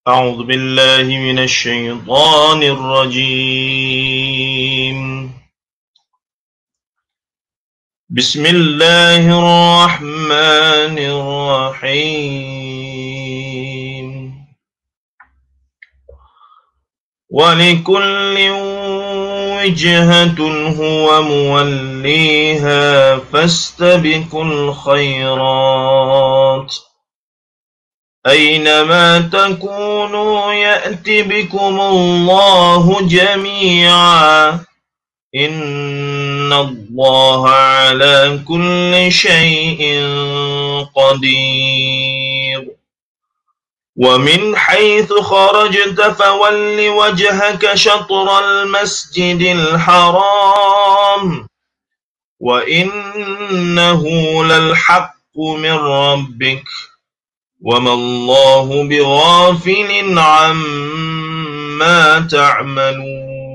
أعوذ بالله من الشيطان الرجيم. بسم الله الرحمن الرحيم. ولكل وجهة هو موليها فاستبقوا الخيرات أينما تكونوا يأت بكم الله جميعا إن الله على كل شيء قدير. ومن حيث خرجت فول وجهك شطر المسجد الحرام وإنه للحق من ربك وما الله بغافل عما تعملون.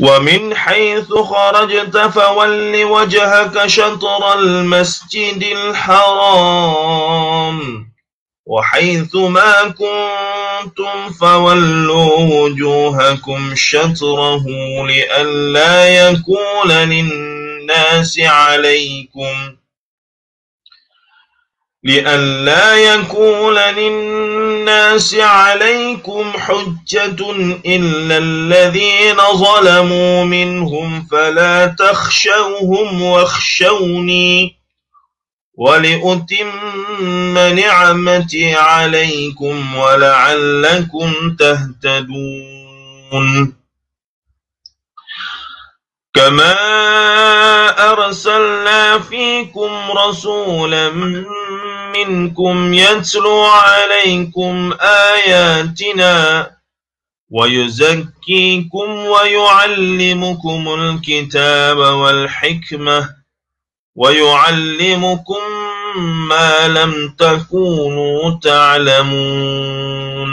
ومن حيث خرجت فول وجهك شطر المسجد الحرام وحيث ما كنتم فولوا وجوهكم شطره لئلا يكون للناس عليكم حجة إلا الذين ظلموا منهم فلا تخشوهم واخشوني ولأتم نعمتي عليكم ولعلكم تهتدون. كما أرسلنا فيكم رسولا منكم يتلو عليكم آياتنا ويزكيكم ويعلمكم الكتاب والحكمة ويعلمكم ما لم تكونوا تعلمون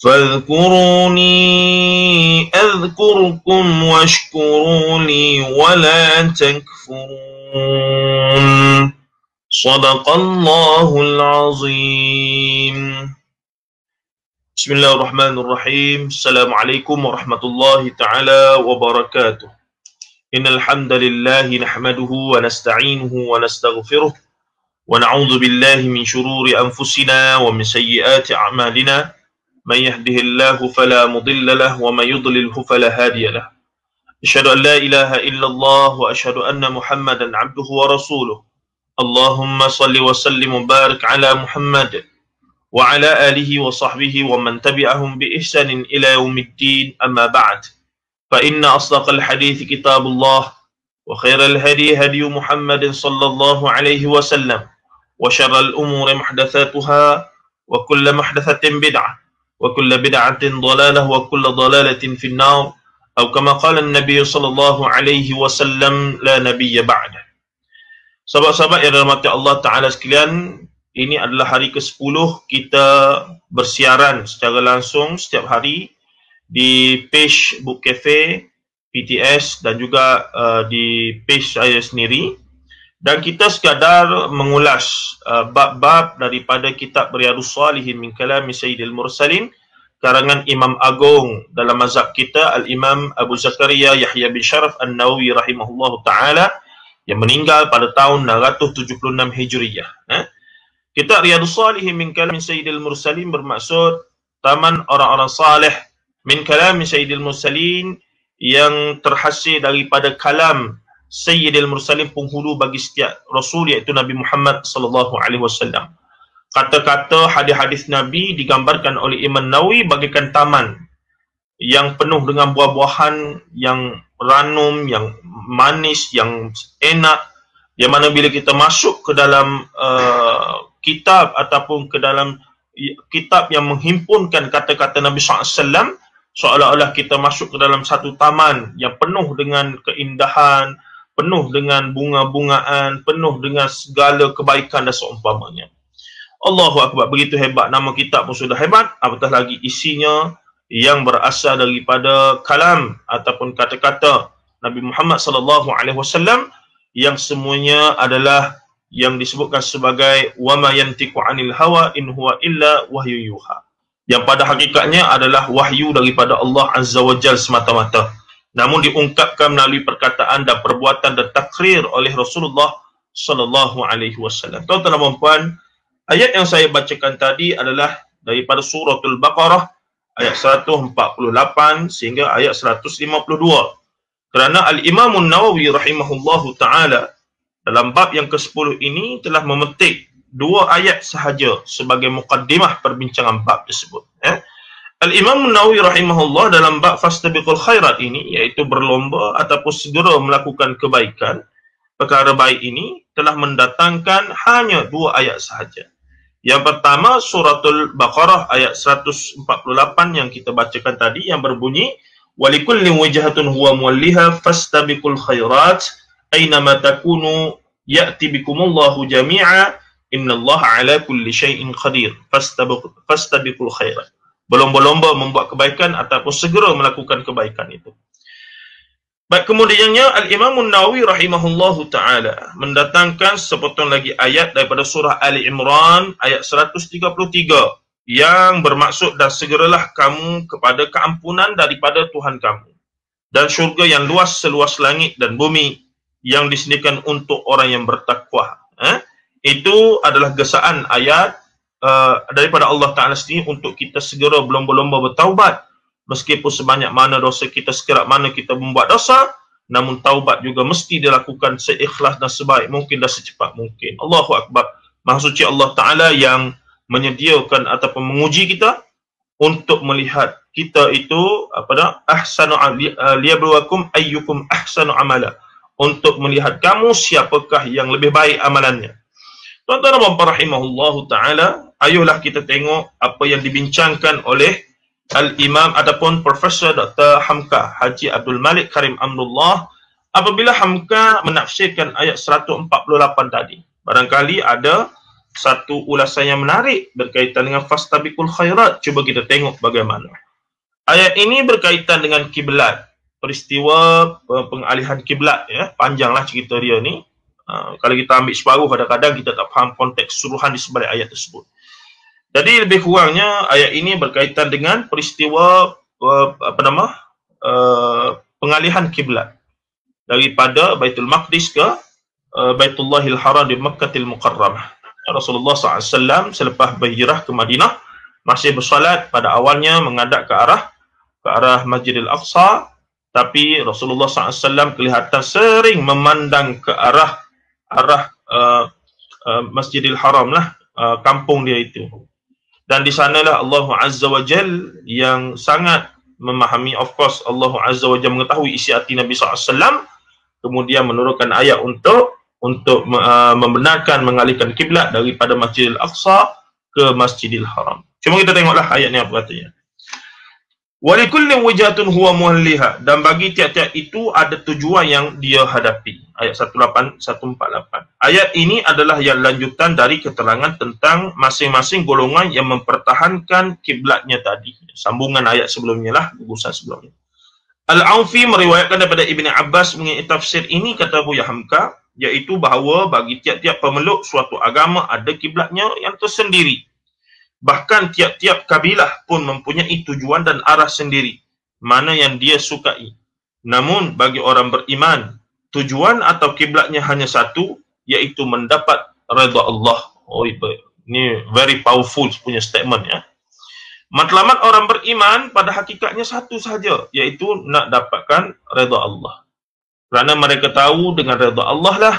فاذكروني أذكركم واشكروا لي ولا تكفرون. صدق الله العظيم. بسم الله الرحمن الرحيم. السلام عليكم ورحمة الله تعالى وبركاته. إن الحمد لله نحمده ونستعينه ونستغفره ونعوذ بالله من شرور أنفسنا ومن سيئات أعمالنا من يهده الله فلا مضل له ومن يضلله فلا هادي له. أشهد أن لا إله إلا الله وأشهد أن محمدا عبده ورسوله. اللهم صل وسلم وبارك على محمد وعلى آله وصحبه ومن تبعهم بإحسان إلى يوم الدين. أما بعد فإن أصدق الحديث كتاب الله وخير الهدي هدي محمد صلى الله عليه وسلم وشر الأمور محدثاتها وكل محدثة بدعة وكل بدعة ضلالة وكل ضلالة في النار أو كما قال النبي صلى الله عليه وسلم لا نبي بعده. Sahabat-sahabat yang dirahmati Allah Ta'ala sekalian, ini adalah hari ke-10 kita bersiaran secara langsung setiap hari di page Book Cafe, PTS dan juga di page saya sendiri. Dan kita sekadar mengulas bab-bab daripada kitab Riyadhus Shalihin min Kalami Sayyidil Mursalin karangan Imam Agung dalam mazhab kita, Al-Imam Abu Zakaria Yahya bin Sharaf An-Nawawi rahimahullahu ta'ala, yang meninggal pada tahun 676 Hijriyah. Kitab Riyadhus Shalihin min Kalami Sayyidil Mursalin bermaksud taman orang-orang saleh min Kalami Sayyidil Mursalin yang terhasil daripada kalam Sayyidil Mursalin, penghulu bagi setiap Rasul, iaitu Nabi Muhammad sallallahu alaihi wasallam. Kata-kata hadis-hadis Nabi digambarkan oleh Imam Nawawi bagaikan taman yang penuh dengan buah-buahan yang ranum, yang manis, yang enak, yang mana bila kita masuk ke dalam kitab ataupun ke dalam kitab yang menghimpunkan kata-kata Nabi SAW, seolah-olah kita masuk ke dalam satu taman yang penuh dengan keindahan, penuh dengan bunga-bungaan, penuh dengan segala kebaikan dan seumpamanya. Allahu Akbar, begitu hebat. Nama kitab pun sudah hebat, apatah lagi isinya yang berasal daripada kalam ataupun kata-kata Nabi Muhammad sallallahu alaihi wasallam yang semuanya adalah yang disebutkan sebagai wa ma yantiqu 'anil hawa in huwa illa wahyu yuha, yang pada hakikatnya adalah wahyu daripada Allah Azza wa Jalla semata-mata, namun diungkapkan melalui perkataan dan perbuatan dan takrir oleh Rasulullah sallallahu alaihi wasallam. Tuan-tuan dan puan, ayat yang saya bacakan tadi adalah daripada suratul Baqarah ayat 148 sehingga ayat 152. Kerana Al-Imam Nawawi rahimahullahu ta'ala dalam bab yang ke-10 ini telah memetik 2 ayat sahaja sebagai muqaddimah perbincangan bab tersebut. Al-Imam Nawawi rahimahullah dalam bab fastabiqul khairat ini, iaitu berlomba ataupun segera melakukan kebaikan, perkara baik ini telah mendatangkan hanya 2 ayat sahaja. Yang pertama suratul Baqarah ayat 148 yang kita bacakan tadi, yang berbunyi walikullin wajhatun huwa muwalliha fastabiqul khairat aynama takunu ya'ti bikumullahu jami'a innallaha ala kulli syai'in qadir. Fastabiqul khairat, berlomba-lomba membuat kebaikan ataupun segera melakukan kebaikan itu. Baik, kemudiannya Al-Imam Nawawi rahimahullahu ta'ala mendatangkan sepotong lagi ayat daripada surah Ali Imran ayat 133 yang bermaksud, dan segeralah kamu kepada keampunan daripada Tuhan kamu dan syurga yang luas seluas langit dan bumi yang disediakan untuk orang yang bertakwa. Itu adalah gesaan ayat daripada Allah Ta'ala sendiri untuk kita segera berlomba-lomba bertaubat. Meskipun sebanyak mana dosa kita, sekerap mana kita membuat dosa, namun taubat juga mesti dilakukan seikhlas dan sebaik mungkin dan secepat mungkin. Allahu Akbar. Maha suci Allah Ta'ala yang menyediakan ataupun menguji kita untuk melihat kita itu ahsanu liyabluwakum ayyukum ahsanu amala, untuk melihat kamu siapakah yang lebih baik amalannya. Tuan-tuan dan puan rahimahullahu ta'ala, ayolah kita tengok apa yang dibincangkan oleh Al-Imam ataupun Profesor Dr. Hamka Haji Abdul Malik Karim Amrullah apabila Hamka menafsirkan ayat 148 tadi. Barangkali ada satu ulasan yang menarik berkaitan dengan fastabiqul khairat. Cuba kita tengok bagaimana. Ayat ini berkaitan dengan kiblat, peristiwa pengalihan kiblat, ya. Panjanglah cerita dia ni. Kalau kita ambil separuh, kadang-kadang kita tak faham konteks keseluruhan di sebalik ayat tersebut. Jadi lebih kurangnya ayat ini berkaitan dengan peristiwa pengalihan kiblat daripada Baitul Maqdis ke Baitullahil Haram di Makkahil Mukarramah. Rasulullah SAW selepas berhijrah ke Madinah masih bersolat pada awalnya menghadap ke arah Masjidil Aqsa, tapi Rasulullah SAW kelihatan sering memandang ke arah Masjidil Haram lah, kampung dia itu. Dan di sanalah Allah Azza wa Jal yang sangat memahami, of course Allah Azza wa Jal mengetahui isi hati Nabi SAW, kemudian menurunkan ayat untuk membenarkan mengalihkan kiblat daripada Masjidil Aqsa ke Masjidil Haram. Cuma kita tengoklah ayatnya apa katanya. Walikullin wajhatun huwa muwalliha, dan bagi tiap-tiap itu ada tujuan yang dia hadapi. Ayat 148. Ayat ini adalah yang lanjutan dari keterangan tentang masing-masing golongan yang mempertahankan kiblatnya tadi. Sambungan ayat sebelumnya lah, gugusan sebelumnya. Al-Aufi meriwayatkan daripada Ibn Abbas mengenai tafsir ini, kata Buya Hamka, iaitu bahawa bagi tiap-tiap pemeluk suatu agama ada kiblatnya yang tersendiri. Bahkan tiap-tiap kabilah pun mempunyai tujuan dan arah sendiri, mana yang dia sukai. Namun bagi orang beriman, tujuan atau kiblatnya hanya satu, iaitu mendapat redha Allah. Oh, ini very powerful punya statement, ya. Matlamat orang beriman pada hakikatnya satu sahaja, iaitu nak dapatkan redha Allah. Kerana mereka tahu dengan redha Allah lah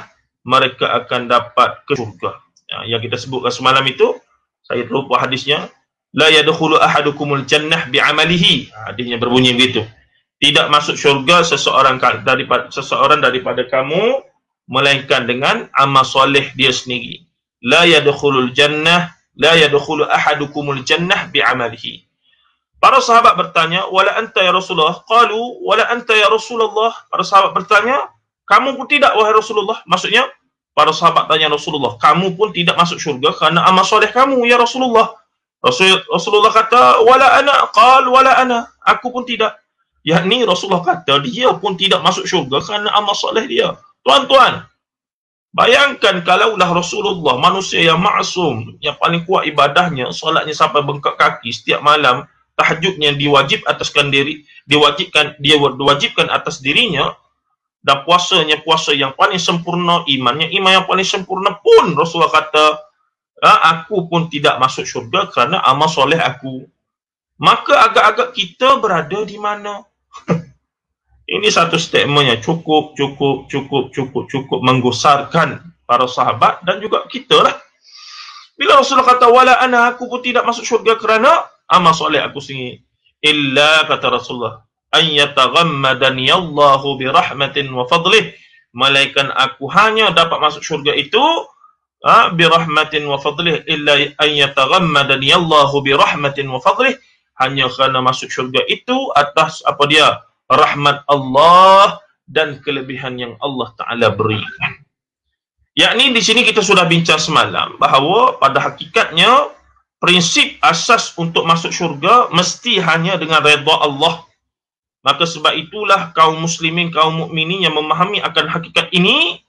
mereka akan dapat ke syurga. Yang kita sebutkan semalam itu, saya lupa hadisnya, la yadkhulu ahadukumul jannah bi'amalihi. Hadisnya berbunyi begitu. Tidak masuk syurga seseorang daripada kamu melainkan dengan amal soleh dia sendiri. La yadkhulul jannah, la yadkhulu ahadukumul jannah bi'amalihi. Para sahabat bertanya, wala anta ya Rasulullah? Qalu, wala anta ya Rasulullah? Para sahabat bertanya, kamu pun tidak wahai Rasulullah? Maksudnya, para sahabat tanya Rasulullah, kamu pun tidak masuk syurga kerana amal soleh kamu ya Rasulullah? Rasulullah kata, wala ana. Qal, wala ana. Aku pun tidak. Yakni Rasulullah kata, dia pun tidak masuk syurga kerana amal soleh dia. Tuan-tuan, Bayangkan kalaulah Rasulullah, manusia yang maksum, yang paling kuat ibadahnya, solatnya sampai bengkak kaki setiap malam, tahajudnya diwajibkan atas dirinya, dan puasanya puasa yang paling sempurna, iman yang paling sempurna pun Rasulullah kata, aku pun tidak masuk syurga kerana amal soleh aku. Maka agak-agak kita berada di mana? Ini satu statement yang cukup menggusarkan para sahabat dan juga kita lah. Bila Rasulullah kata, wala ana, aku pun tidak masuk syurga kerana amal soleh aku sendiri. Illa, kata Rasulullah, an yataghammadani Allahu bi rahmatin wa fadlih. Malaikat aku hanya dapat masuk syurga itu bi rahmatin wa fadlih, illa an yataghammadani Allahu bi rahmatin wa fadlih. Hanya kerana masuk syurga itu atas apa dia? Rahmat Allah dan kelebihan yang Allah Ta'ala berikan. Yakni di sini kita sudah bincang semalam bahawa pada hakikatnya prinsip asas untuk masuk syurga mesti hanya dengan redha Allah. Maka sebab itulah kaum muslimin, kaum mukminin yang memahami akan hakikat ini,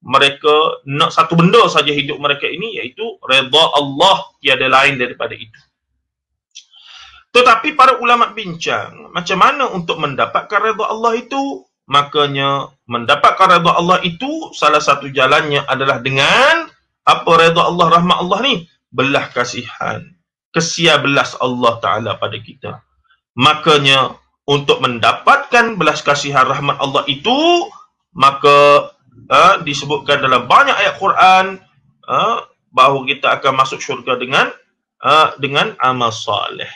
mereka nak satu benda saja hidup mereka ini, iaitu redha Allah, tiada lain daripada itu. Tetapi para ulama bincang macam mana untuk mendapatkan redha Allah itu. Makanya mendapatkan redha Allah itu salah satu jalannya adalah dengan apa redha Allah, rahmat Allah ni? Belah kasihan, kesia belas Allah Ta'ala pada kita. Makanya untuk mendapatkan belas kasihan rahmat Allah itu, maka disebutkan dalam banyak ayat Quran bahawa kita akan masuk syurga dengan amal saleh.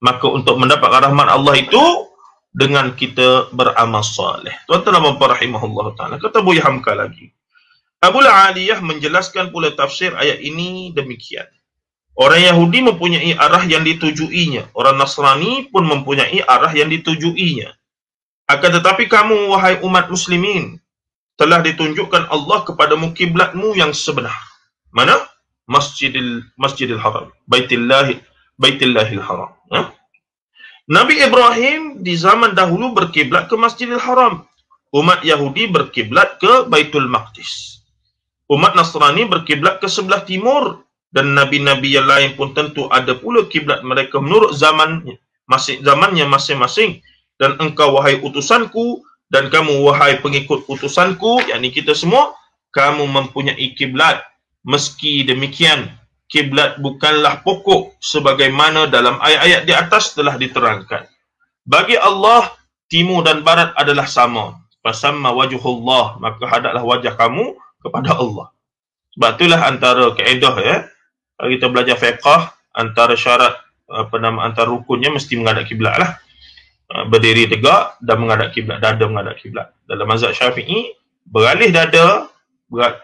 Maka untuk mendapatkan rahmat Allah itu dengan kita beramal saleh. Tuan-tuan dan puan rahimahullah ta'ala. Kata Buya Hamka lagi, Abu Aliyah menjelaskan pula tafsir ayat ini demikian. Orang Yahudi mempunyai arah yang ditujuinya, orang Nasrani pun mempunyai arah yang ditujuinya. Akan tetapi kamu, wahai umat muslimin, telah ditunjukkan Allah kepadamu kiblatmu yang sebenar. Mana? Masjidil Haram, Baitillahil Haram. Nabi Ibrahim di zaman dahulu berkiblat ke Masjidil Haram. Umat Yahudi berkiblat ke Baitul Maqdis. Umat Nasrani berkiblat ke sebelah timur. Dan nabi-nabi yang lain pun tentu ada pula kiblat mereka menurut zamannya masing-masing. Dan engkau, wahai utusanku, dan kamu, wahai pengikut utusanku, yakni kita semua, kamu mempunyai kiblat. Meski demikian, kiblat bukanlah pokok sebagaimana dalam ayat-ayat di atas telah diterangkan. Bagi Allah, timur dan barat adalah sama. Fasamma wajhullah, maka hadaplah wajah kamu kepada Allah. Sebab itulah antara kaedah kalau kita belajar fiqh, antara syarat antara rukunnya mesti menghadap kiblat lah. Berdiri tegak dan menghadap kiblat, dada menghadap kiblat. Dalam mazhab Syafi'i, beralih dada,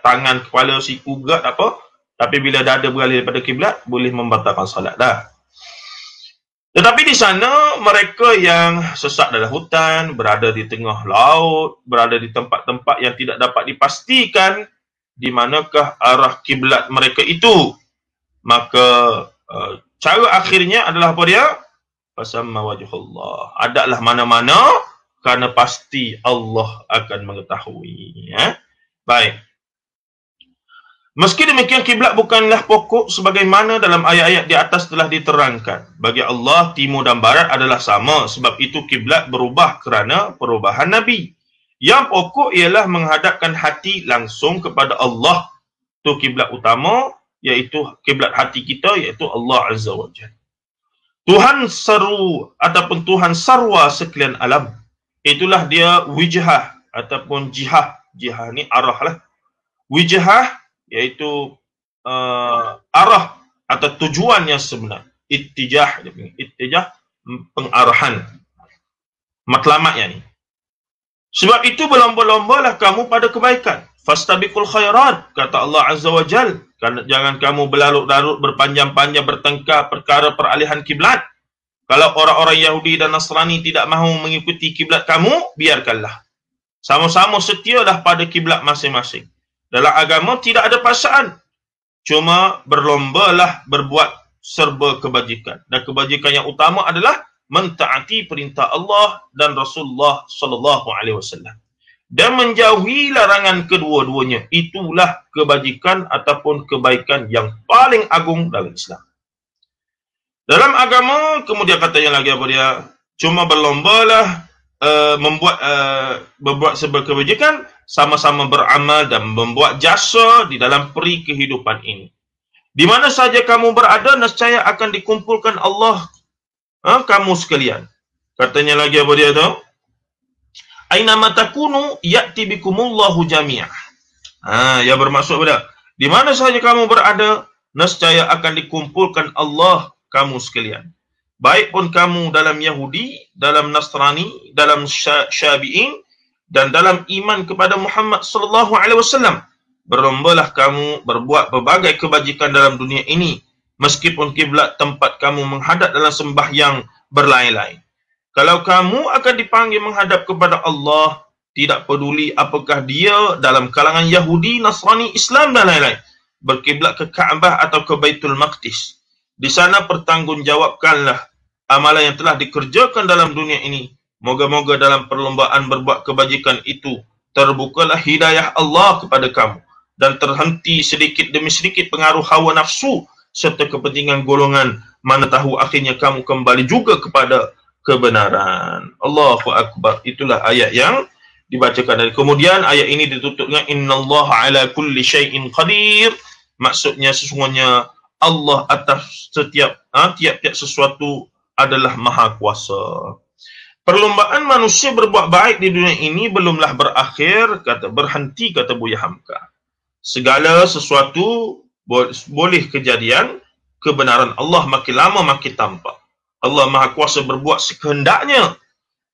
tangan, kepala, siku gerak tak apa. Tapi bila dada beralih daripada kiblat, boleh membatalkan salat dah. Tetapi di sana, mereka yang sesat dalam hutan, berada di tengah laut, berada di tempat-tempat yang tidak dapat dipastikan di manakah arah kiblat mereka itu. Maka cara akhirnya adalah apa dia? Fasamma wajhullah. Adalah mana-mana, kerana pasti Allah akan mengetahui. Baik. Meski demikian, kiblat bukanlah pokok sebagaimana dalam ayat-ayat di atas telah diterangkan. Bagi Allah, timur dan barat adalah sama. Sebab itu kiblat berubah kerana perubahan Nabi. Yang pokok ialah menghadapkan hati langsung kepada Allah. Itu kiblat utama, iaitu kiblat hati kita, iaitu Allah Azza wa Jalla. Tuhan seru ataupun Tuhan sarwa sekalian alam. Itulah dia wijhah ataupun jihah. Jihah ni arah lah. Wijhah iaitu arah atau tujuan yang sebenar. Ittijah, pengarahan, matlamatnya ni. Sebab itu berlomba-lombalah kamu pada kebaikan. Fastabiqul khairat, kata Allah Azza wa Jal. Jangan kamu berlarut-larut, berpanjang-panjang bertengkar perkara peralihan kiblat. Kalau orang-orang Yahudi dan Nasrani tidak mahu mengikuti kiblat kamu, biarkanlah. Sama-sama setialah pada kiblat masing-masing. Dalam agama tidak ada paksaan. Cuma berlombalah berbuat serba kebajikan. Dan kebajikan yang utama adalah mentaati perintah Allah dan Rasulullah sallallahu alaihi wasallam. dan menjauhi larangan kedua-duanya. Itulah kebajikan ataupun kebaikan yang paling agung dalam Islam. Dalam agama, kemudian katanya lagi apa dia? Cuma berlombalah membuat sebuah kebajikan, sama-sama beramal dan membuat jasa di dalam peri kehidupan ini. Di mana saja kamu berada, nescaya akan dikumpulkan Allah kamu sekalian. Katanya lagi apa dia tu? Aina matakunu ya'ti bikumullahu jami'ah. Ya bermaksud pada di mana saja kamu berada, nescaya akan dikumpulkan Allah kamu sekalian. Baik pun kamu dalam Yahudi, dalam Nasrani, dalam Syabi'in, dan dalam iman kepada Muhammad sallallahu alaihi wasallam. Berlombalah kamu berbuat berbagai kebajikan dalam dunia ini, meskipun kiblat tempat kamu menghadap dalam sembahyang berlain-lain. Kalau kamu akan dipanggil menghadap kepada Allah, tidak peduli apakah dia dalam kalangan Yahudi, Nasrani, Islam dan lain-lain, berkiblat ke Kaabah atau ke Baitul Maqdis. Di sana pertanggungjawabkanlah amalan yang telah dikerjakan dalam dunia ini. Moga-moga dalam perlombaan berbuat kebajikan itu terbukalah hidayah Allah kepada kamu dan terhenti sedikit demi sedikit pengaruh hawa nafsu serta kepentingan golongan, mana tahu akhirnya kamu kembali juga kepada kebenaran. Allahu Akbar. Itulah ayat yang dibacakan. Dan kemudian ayat ini ditutup dengan innallaha ala kulli syai'in qadir. Maksudnya sesungguhnya Allah atas tiap-tiap sesuatu adalah maha kuasa. Perlombaan manusia berbuat baik di dunia ini belumlah berakhir, berhenti, kata Buya Hamka. Segala sesuatu boleh kejadian, kebenaran Allah makin lama makin tampak. Allah maha kuasa berbuat sekehendaknya.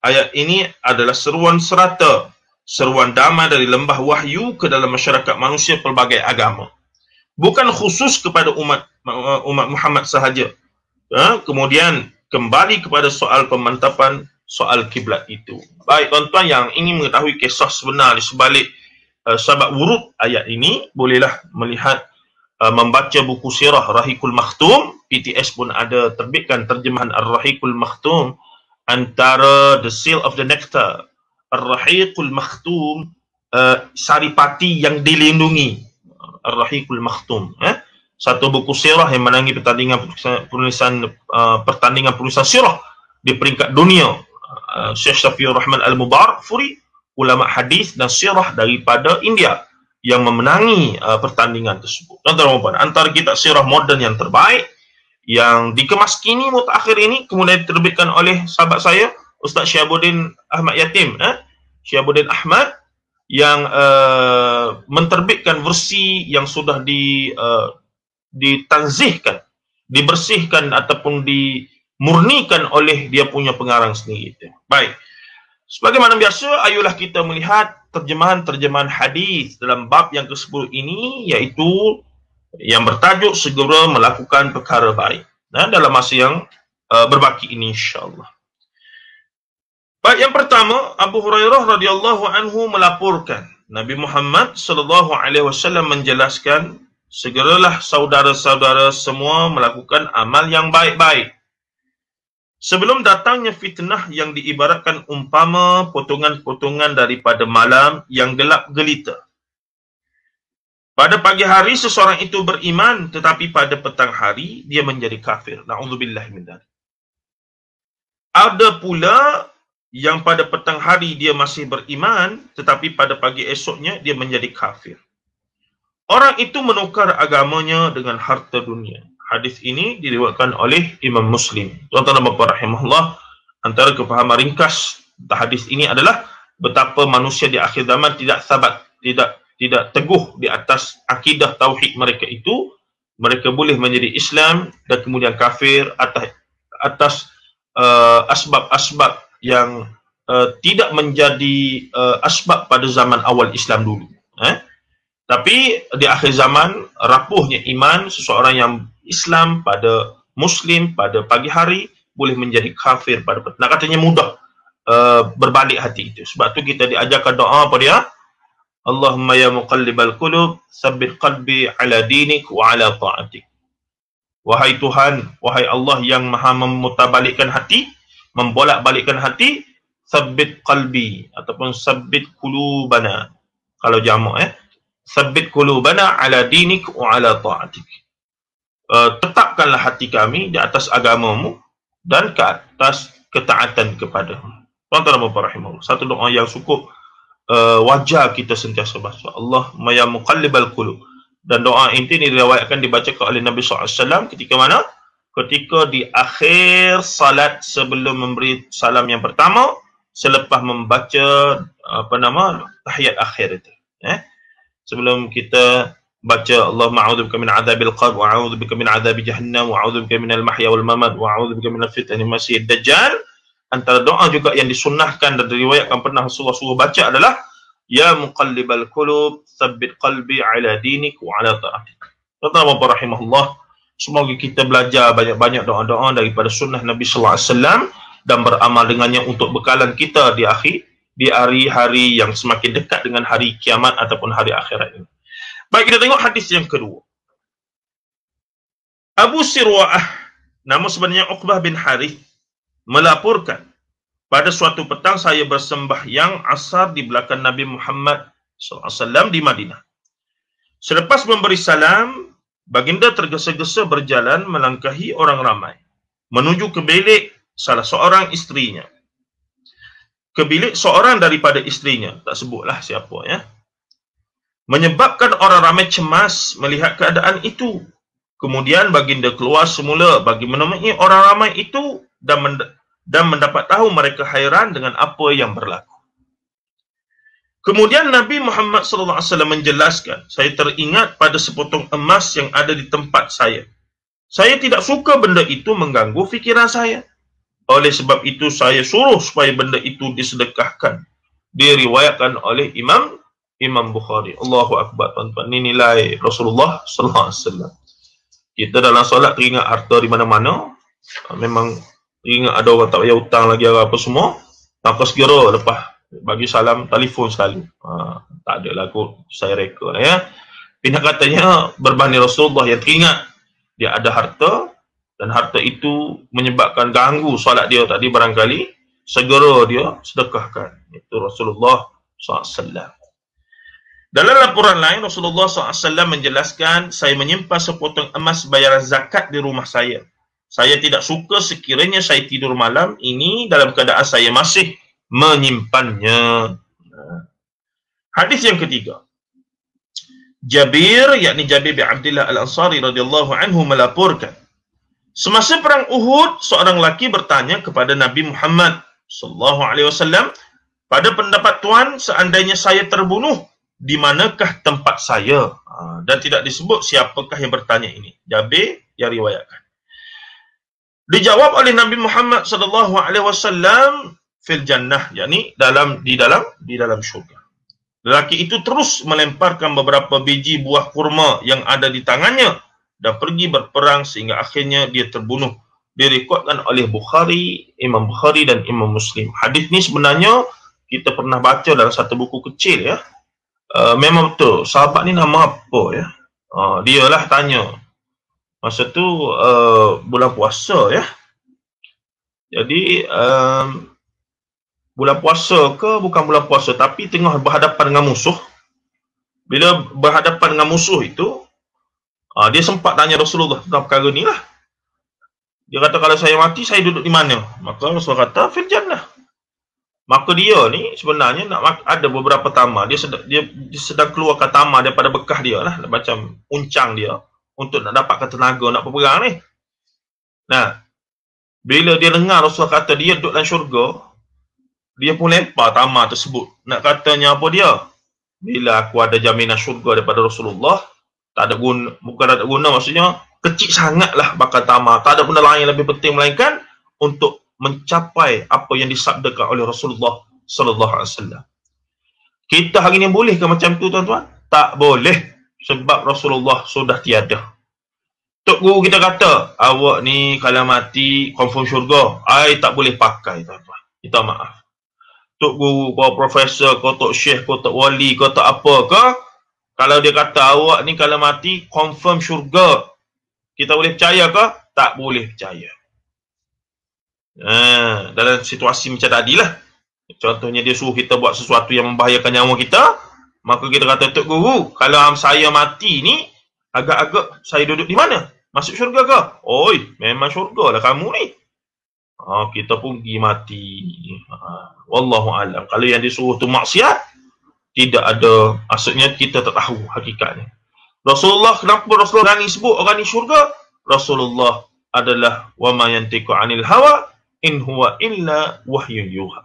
Ayat ini adalah seruan serata, seruan damai dari lembah wahyu ke dalam masyarakat manusia pelbagai agama. Bukan khusus kepada umat Muhammad sahaja. Kemudian kembali kepada soal pemantapan soal kiblat itu. Baik tuan-tuan yang ingin mengetahui kisah sebenar di sebalik sabab wurud ayat ini, bolehlah melihat membaca buku sirah Rahikul Makhtum. PTS pun ada terbitkan terjemahan Ar-Rahikul Makhtum antara The Seal of the Nectar. Ar-Rahikul Makhtum, saripati yang dilindungi. Ar-Rahikul Makhtum, satu buku sirah yang menangi pertandingan penulisan sirah di peringkat dunia. Syekh Syafiur Rahman Al-Mubarak Furi, ulama hadis dan sirah daripada India yang memenangi pertandingan tersebut. Tuan-tuan, antara kitab sirah moden yang terbaik yang dikemas kini mutakhir ini, kemudian diterbitkan oleh sahabat saya Ustaz Syihabuddin Ahmad Yatim, Syihabuddin Ahmad, yang menerbitkan versi yang sudah ditanzihkan, dibersihkan ataupun dimurnikan oleh dia punya pengarang sendiri. Baik, sebagaimana biasa, ayolah kita melihat terjemahan-terjemahan hadis dalam bab yang ke-10 ini, iaitu yang bertajuk segera melakukan perkara baik dalam masa yang berbaki ini, insya-Allah. Baik, yang pertama, Abu Hurairah radhiyallahu anhu melaporkan Nabi Muhammad sallallahu alaihi wasallam menjelaskan, segeralah saudara-saudara semua melakukan amal yang baik-baik sebelum datangnya fitnah yang diibaratkan umpama potongan-potongan daripada malam yang gelap gelita. Pada pagi hari seseorang itu beriman, tetapi pada petang hari dia menjadi kafir. Na'udzubillah min dzalik. Ada pula yang pada petang hari dia masih beriman, tetapi pada pagi esoknya dia menjadi kafir. Orang itu menukar agamanya dengan harta dunia. Hadis ini diriwayatkan oleh Imam Muslim. Tuan-tuan dan puan rahimahullah, antara kefahaman ringkas hadis ini adalah betapa manusia di akhir zaman tidak sabat, tidak teguh di atas akidah tauhid mereka itu. Mereka boleh menjadi Islam dan kemudian kafir atas asbab-asbab yang tidak menjadi asbab pada zaman awal Islam dulu. Tapi di akhir zaman, rapuhnya iman seseorang yang Islam pada Muslim pada pagi hari boleh menjadi kafir pada petang. Katanya mudah berbalik hati itu. Sebab tu kita diajarkan doa apa dia? Allahumma ya muqallibal qulub, tsabbit qalbi ala dinik wa ala ta'atik. Wahai Tuhan, wahai Allah yang maha memutarbalikkan hati, membolak-balikkan hati, Tsabbit qalbi ataupun sabbit qulubana. Kalau jamak sabbit qulubana ala dinik wa ala ta'atik. Tetapkanlah hati kami di atas agamamu dan ke atas ketaatan kepadamu. Tuan-tuan dan puan-puan, satu doa yang cukup wajar kita sentiasa baca. Allahumma ya muqallibal qulub. Dan doa ini diriwayatkan dibacakan oleh Nabi SAW ketika mana? Ketika di akhir salat sebelum memberi salam yang pertama, selepas membaca tahiyat akhir itu. Sebelum kita baca Allahumma a'udzubika min adzabil qabr wa a'udzubika min adzabi jahannam wa a'udzubika minal mahya wal mamat wa a'udzubika minal fitnati masiihid dajjal. Antara doa juga yang disunnahkan dan diriwayatkan pernah Rasulullah suruh baca adalah ya muqallibal qulub tsabbit qalbi ala dinik wa ala ta'atik. Tuan-tuan rahimahullah, semoga kita belajar banyak-banyak doa-doa daripada sunnah Nabi sallallahu alaihi wasallam dan beramal dengannya untuk bekalan kita di hari-hari yang semakin dekat dengan hari kiamat ataupun hari akhirat ini. Baik, kita tengok hadis yang kedua. Abu Sirwa'ah, nama sebenarnya Uqbah bin Harith, melaporkan, pada suatu petang saya bersembahyang asar di belakang Nabi Muhammad SAW di Madinah. Selepas memberi salam, baginda tergesa-gesa berjalan melangkahi orang ramai, menuju ke bilik salah seorang istrinya. Ke bilik seorang daripada istrinya, tak sebutlah siapa menyebabkan orang ramai cemas melihat keadaan itu. Kemudian baginda keluar semula bagi menemui orang ramai itu dan mendapat tahu mereka hairan dengan apa yang berlaku. Kemudian Nabi Muhammad SAW menjelaskan, saya teringat pada sepotong emas yang ada di tempat saya. Saya tidak suka benda itu mengganggu fikiran saya. Oleh sebab itu saya suruh supaya benda itu disedekahkan. Diriwayatkan oleh Imam Bukhari. Allahu Akbar, tuan-tuan. Ini nilai Rasulullah sallallahu alaihi wasallam. Kita dalam solat teringat harta di mana-mana. Memang teringat ada orang tak payah hutang lagi apa semua. Maka segera lepas bagi salam telefon sekali. Tak ada lah kot saya reka Pihak katanya berbanding Rasulullah yang teringat dia ada harta dan harta itu menyebabkan ganggu solat dia tadi, barangkali segera dia sedekahkan. Itu Rasulullah SAW. Dalam laporan lain, Rasulullah SAW menjelaskan, saya menyimpan sepotong emas bayaran zakat di rumah saya. Saya tidak suka sekiranya saya tidur malam ini dalam keadaan saya masih menyimpannya. Hadis yang ketiga. Jabir, yakni Jabir bin Abdullah Al-Ansari radhiyallahu anhu melaporkan, semasa perang Uhud, seorang lelaki bertanya kepada Nabi Muhammad sallallahu alaihi wasallam, pada pendapat Tuan, seandainya saya terbunuh, di manakah tempat saya? Dan tidak disebut siapakah yang bertanya ini. Jabir yang riwayatkan. Dijawab oleh Nabi Muhammad sallallahu alaihi wasallam, fil jannah, yakni di dalam syurga. Lelaki itu terus melemparkan beberapa biji buah kurma yang ada di tangannya dan pergi berperang sehingga akhirnya dia terbunuh. Direkodkan oleh Imam Bukhari dan Imam Muslim. Hadis ni sebenarnya kita pernah baca dalam satu buku kecil memang betul. Sahabat ni nama apa dia lah tanya. Masa tu bulan puasa Jadi bulan puasa ke bukan bulan puasa, tapi tengah berhadapan dengan musuh. Bila berhadapan dengan musuh itu, dia sempat tanya Rasulullah tentang perkara ni lah. Dia kata, kalau saya mati, saya duduk di mana? Maka Rasulullah kata, fil jannah. Maka dia ni sebenarnya ada beberapa tamar. Dia sedang keluarkan tamar daripada bekah dia lah, macam uncang dia untuk nak dapatkan tenaga nak berperang ni. Nah, bila dia dengar Rasulullah kata dia duduk dalam syurga, dia pun lempar tamar tersebut. Nak katanya apa dia? Bila aku ada jaminan syurga daripada Rasulullah, tak ada guna, bukan tak ada guna, maksudnya kecil sangatlah bakal tamar. Tak ada benda lain yang lebih penting melainkan untuk mencapai apa yang disabdakan oleh Rasulullah sallallahu alaihi wasallam. Kita hari ni boleh ke macam tu, tuan-tuan? Tak boleh, sebab Rasulullah sudah tiada. Tok guru kita kata, awak ni kalau mati confirm syurga, tak boleh pakai, tuan-tuan. Kita maaf. Tok guru, kau profesor, kau tok syekh, kau tok wali, kau tok apa ke, kalau dia kata awak ni kalau mati confirm syurga, kita boleh percaya ke? Tak boleh percaya. Dalam situasi macam tadi lah. Contohnya dia suruh kita buat sesuatu yang membahayakan nyawa kita, maka kita kata, Tok Guru, kalau saya mati ni, agak-agak saya duduk di mana? Masuk syurga ke? Oi, memang syurga lah kamu ni. Kita pun pergi mati. Wallahu alam. Kalau yang disuruh tu maksiat, tidak ada, maksudnya kita tak tahu hakikatnya. Rasulullah, kenapa Rasulullah berani sebut orang ni syurga? Rasulullah adalah wa ma yantiqu 'anil hawa in huwa illa wahyun yuha.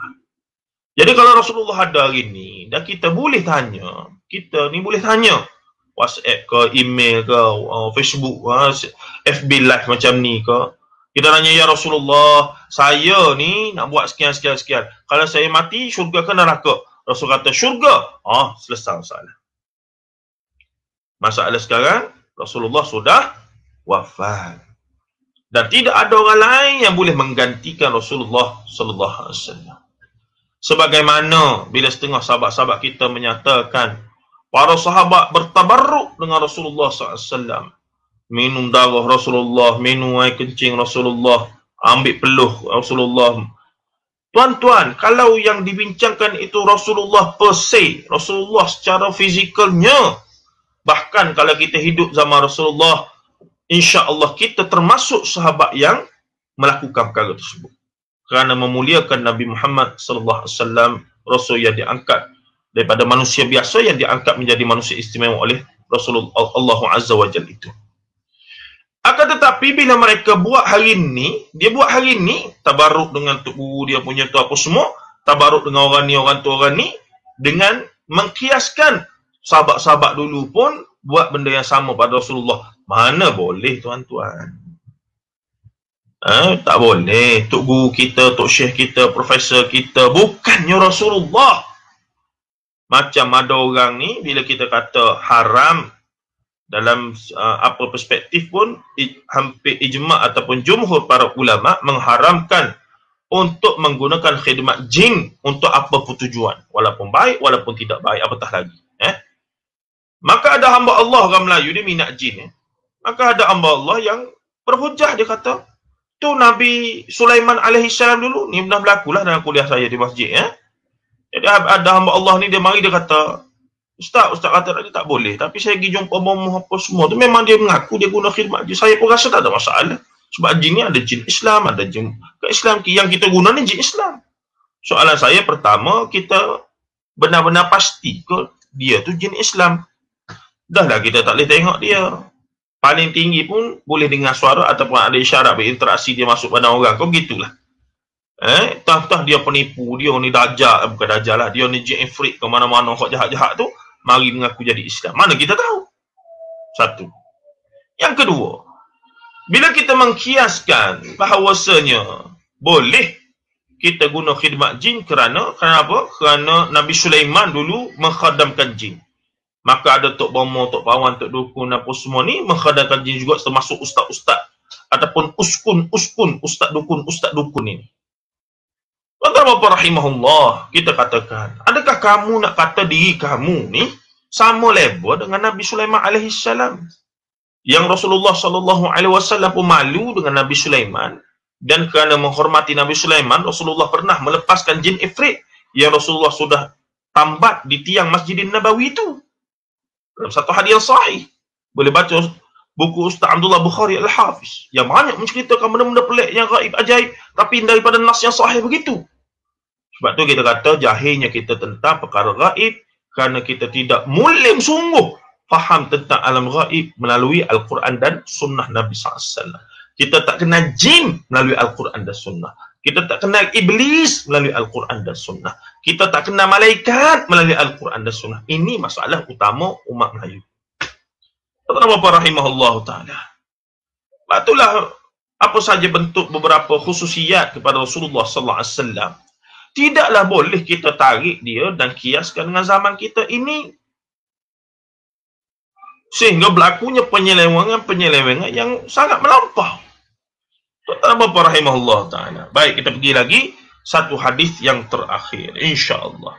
Jadi kalau Rasulullah ada hari ni, dan kita boleh tanya, kita ni boleh tanya WhatsApp ke, email ke, Facebook, FB live macam ni ke, kita tanya, ya Rasulullah, saya ni nak buat sekian. Kalau saya mati, syurga ke neraka? Rasul kata syurga. Selesai masalah. Masalah sekarang, Rasulullah sudah wafat. Dan tidak ada orang lain yang boleh menggantikan Rasulullah sallallahu alaihi wasallam. Sebagaimana bila setengah sahabat-sahabat kita menyatakan, para sahabat bertabarruk dengan Rasulullah sallallahu alaihi wasallam. Minum darah Rasulullah, minum air kencing Rasulullah, ambil peluh Rasulullah. Tuan-tuan, kalau yang dibincangkan itu Rasulullah per se, Rasulullah secara fizikalnya, bahkan kalau kita hidup zaman Rasulullah, insya-Allah kita termasuk sahabat yang melakukan perkara tersebut. Kerana memuliakan Nabi Muhammad sallallahu alaihi wasallam, Rasul yang diangkat daripada manusia biasa yang diangkat menjadi manusia istimewa oleh Rasulullah Allah Azza wa Jalla itu. Akan tetapi bila mereka buat hari ni, dia buat hari ni, tabarruk dengan Tok Guru dia punya tu apa semua, tabarruk dengan orang ni, orang tu, orang ni, dengan mengkiaskan sahabat-sahabat dulu pun buat benda yang sama pada Rasulullah. Mana boleh tuan-tuan? Tak boleh. Tok Guru kita, Tok Syekh kita, Profesor kita, bukannya Rasulullah. Macam ada orang ni, bila kita kata haram, dalam apa perspektif pun, hampir ijma' ataupun jumhur para ulama mengharamkan untuk menggunakan khidmat jin untuk apa pun tujuan. Walaupun baik, walaupun tidak baik, apatah lagi. Maka ada hamba Allah, orang Melayu, dia minat jin. Maka ada hamba Allah yang berhujah, dia kata, tu Nabi Sulaiman alaihissalam dulu, ni pernah berlakulah dalam kuliah saya di masjid. Jadi ada hamba Allah ni, dia mari dia kata, Ustaz kata tadi tak boleh. Tapi saya pergi jumpa bomoh apa semua tu, memang dia mengaku dia guna khidmat jin. Saya pun rasa tak ada masalah. Sebab jin ni ada jin Islam, ada jin ke Islam. Yang kita guna ni jin Islam. Soalan saya pertama, kita benar-benar pasti ke dia tu jin Islam? Dah lah kita tak boleh tengok dia. Paling tinggi pun boleh dengar suara ataupun ada isyarat berinteraksi dia masuk pada orang. Kau begitulah. Tah dia penipu, dia ni dajjal, bukan dajjal lah. Dia ni jin ifrit ke mana-mana kok jahat-jahat tu. Mari mengaku jadi Islam. Mana kita tahu? Satu. Yang kedua, bila kita mengkiaskan bahawasanya boleh kita guna khidmat jin kerana apa? Kerana Nabi Sulaiman dulu menghadamkan jin. Maka ada Tok Bomo, Tok Pawan, Tok Dukun apa semua ni menghadamkan jin juga, termasuk ustaz-ustaz ataupun uskun, ustaz dukun ini. Tuan-tuan Bapak rahimahullah, kita katakan, adakah kamu nak kata diri kamu ni sama level dengan Nabi Sulaiman alaihissalam? Yang Rasulullah sallallahu alaihi wasallam pun malu dengan Nabi Sulaiman, dan kerana menghormati Nabi Sulaiman, Rasulullah pernah melepaskan jin ifrit yang Rasulullah sudah tambat di tiang Masjidin Nabawi itu. Dalam satu hadis yang sahih, boleh baca buku Ustaz Abdullah Bukhari Al-Hafiz yang banyak menceritakan benda-benda pelik yang gaib ajaib, tapi daripada nas yang sahih begitu. Sebab tu kita kata jahilnya kita tentang perkara gaib kerana kita tidak mulim sungguh faham tentang alam gaib melalui Al-Quran dan Sunnah Nabi SAW. Kita tak kenal jin melalui Al-Quran dan Sunnah. Kita tak kenal iblis melalui Al-Quran dan Sunnah. Kita tak kenal malaikat melalui Al-Quran dan Sunnah. Ini masalah utama umat Melayu. Tuan-tuan Bapak rahimahullah ta'ala. Itulah apa saja bentuk beberapa khususiat kepada Rasulullah sallallahu alaihi wasallam. Tidaklah boleh kita tarik dia dan kiaskan dengan zaman kita ini. Sehingga berlakunya penyelewengan yang sangat melampau. Tuan-tuan Bapak rahimahullah ta'ala. Baik, kita pergi lagi satu hadis yang terakhir, insya-Allah.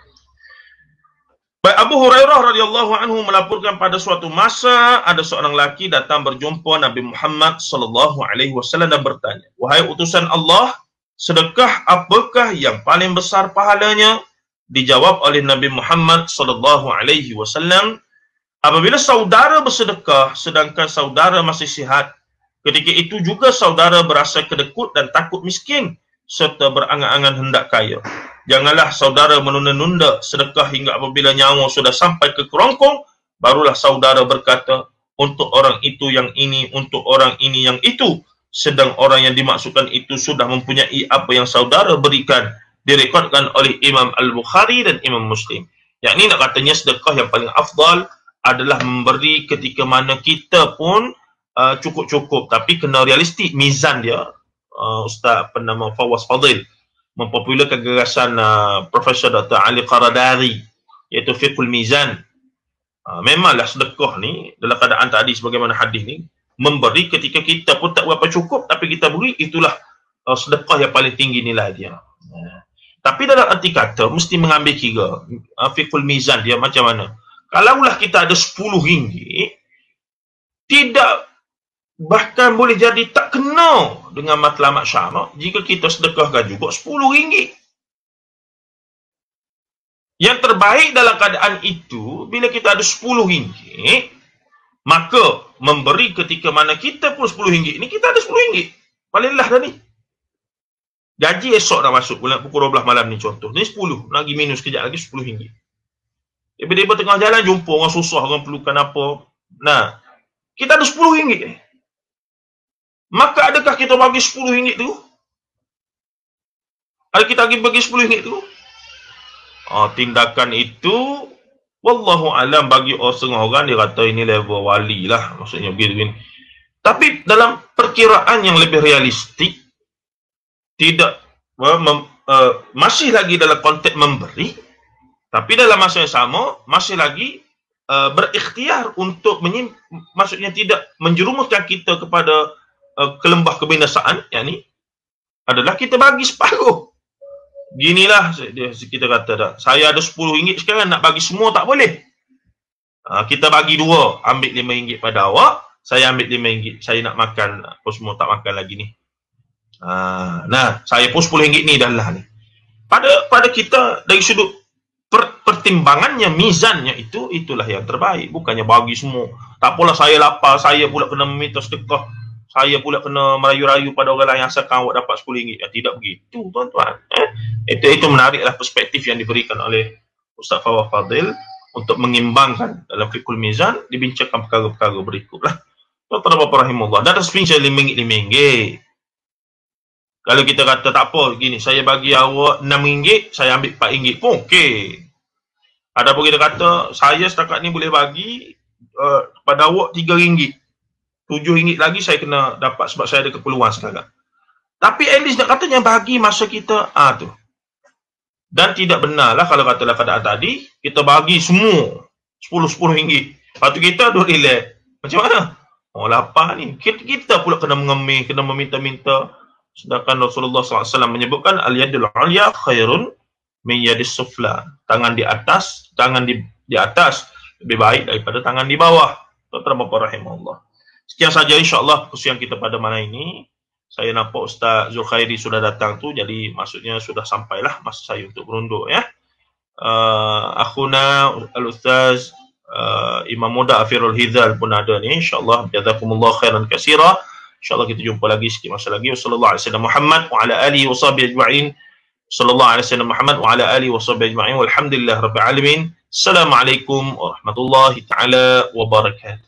Baik, Abu Hurairah radhiyallahu anhu melaporkan pada suatu masa ada seorang lelaki datang berjumpa Nabi Muhammad sallallahu alaihi wasallam dan bertanya, "Wahai utusan Allah, sedekah apakah yang paling besar pahalanya? Dijawab oleh Nabi Muhammad sallallahu alaihi wasallam, apabila saudara bersedekah sedangkan saudara masih sihat, ketika itu juga saudara berasa kedekut dan takut miskin serta berangan-angan hendak kaya. Janganlah saudara menunda-nunda sedekah hingga apabila nyawa sudah sampai ke kerongkong, barulah saudara berkata, untuk orang itu yang ini, untuk orang ini yang itu, sedang orang yang dimaksudkan itu sudah mempunyai apa yang saudara berikan. Direkodkan oleh Imam Al-Bukhari dan Imam Muslim. Yakni nak katanya sedekah yang paling afdal adalah memberi ketika mana kita pun cukup-cukup, tapi kena realistik mizan dia. Ustaz bernama Fawaz Fadil mempopularkan gagasan Profesor Dr. Ali Qaradari, iaitu Fiqhul Mizan. Memanglah sedekah ni dalam keadaan tadi sebagaimana hadis ni, memberi ketika kita pun tak berapa cukup tapi kita beri, itulah sedekah yang paling tinggi nilai dia. Tapi dalam arti kata mesti mengambil kira Fiqhul Mizan dia macam mana. Kalaulah kita ada RM10, tidak, bahkan boleh jadi tak kena dengan matlamat syarak jika kita sedekahkan juga RM10. Yang terbaik dalam keadaan itu, bila kita ada RM10, maka memberi ketika mana kita pun RM10 ni, kita ada RM10. Palinglah dah ni. Gaji esok dah masuk pukul 12 malam ni contoh. Ni 10, lagi minus kejap lagi RM10. Tiba-tiba tengah jalan jumpa orang susah, orang perlukan apa. Nah, kita ada RM10. Maka adakah kita bagi RM10 tu? Ada kita bagi RM10 tu? Tindakan itu, wallahu alam, bagi setengah orang dia kata ini level wali lah. Maksudnya begini. Tapi dalam perkiraan yang lebih realistik, tidak masih lagi dalam konteks memberi, tapi dalam masa yang sama masih lagi berikhtiar untuk maksudnya tidak menjerumuskan kita kepada kelembah kebinasaan. Yakni adalah kita bagi separuh. Ginilah kita kata dah, saya ada RM10 sekarang, nak bagi semua tak boleh. Kita bagi dua, ambil RM5 pada awak, saya ambil RM5, saya nak makan, apa semua tak makan lagi ni. Nah, saya pun RM10 ni dah lah ni. Pada kita dari sudut pertimbangannya, mizannya itulah yang terbaik. Bukannya bagi semua. Tak apalah saya lapar, saya pula kena meminta sedekah, saya pula kena merayu-rayu pada orang lain asalkan awak dapat RM10. Tidak begitu, tuan-tuan. Itu menariklah perspektif yang diberikan oleh Ustaz Fawaz Fadil untuk mengimbangkan dalam Fiqhul Mizan, dibincangkan perkara-perkara berikutlah. Tuan-tuan Bapak rahimahullah, dah spesial RM5. Kalau kita kata tak apa, gini, saya bagi awak RM6, saya ambil RM4 pun okey. Adapun kita kata, saya setakat ni boleh bagi pada awak RM3. RM7 lagi saya kena dapat sebab saya ada keperluan sekarang. Tapi at least nak katanya bagi masa kita, tu. Dan tidak benarlah kalau katalah keadaan tadi, kita bagi semua RM10. Lepas tu kita duduk relax. Macam mana? Lapar ni. Kita pula kena mengemih, kena meminta-minta. Sedangkan Rasulullah SAW menyebutkan al-yadul ulya khairun min yadis sufla. Tangan di atas lebih baik daripada tangan di bawah. Tuan-tuan Bapak rahimahullah. Sekian saja insya-Allah perkongsian kita pada malam ini. Saya nampak Ustaz Zulkhairi sudah datang tu, jadi maksudnya sudah sampailah masa saya untuk berunduk ya. Akhuna al-Ustaz Imam Muda Afirul Hizal pun ada ni, insya-Allah. Jazakumullah khairan katsira. InsyaAllah kita jumpa lagi sikit masa lagi. Wassallallahu alaihi wasallam Muhammad wa ala alihi wa sahbihi ajma'in. Sallallahu alaihi wasallam Muhammad wa ala alihi wa sahbihi ajma'in. Walhamdulillah rabbil alamin. Assalamualaikum warahmatullahi taala wabarakatuh.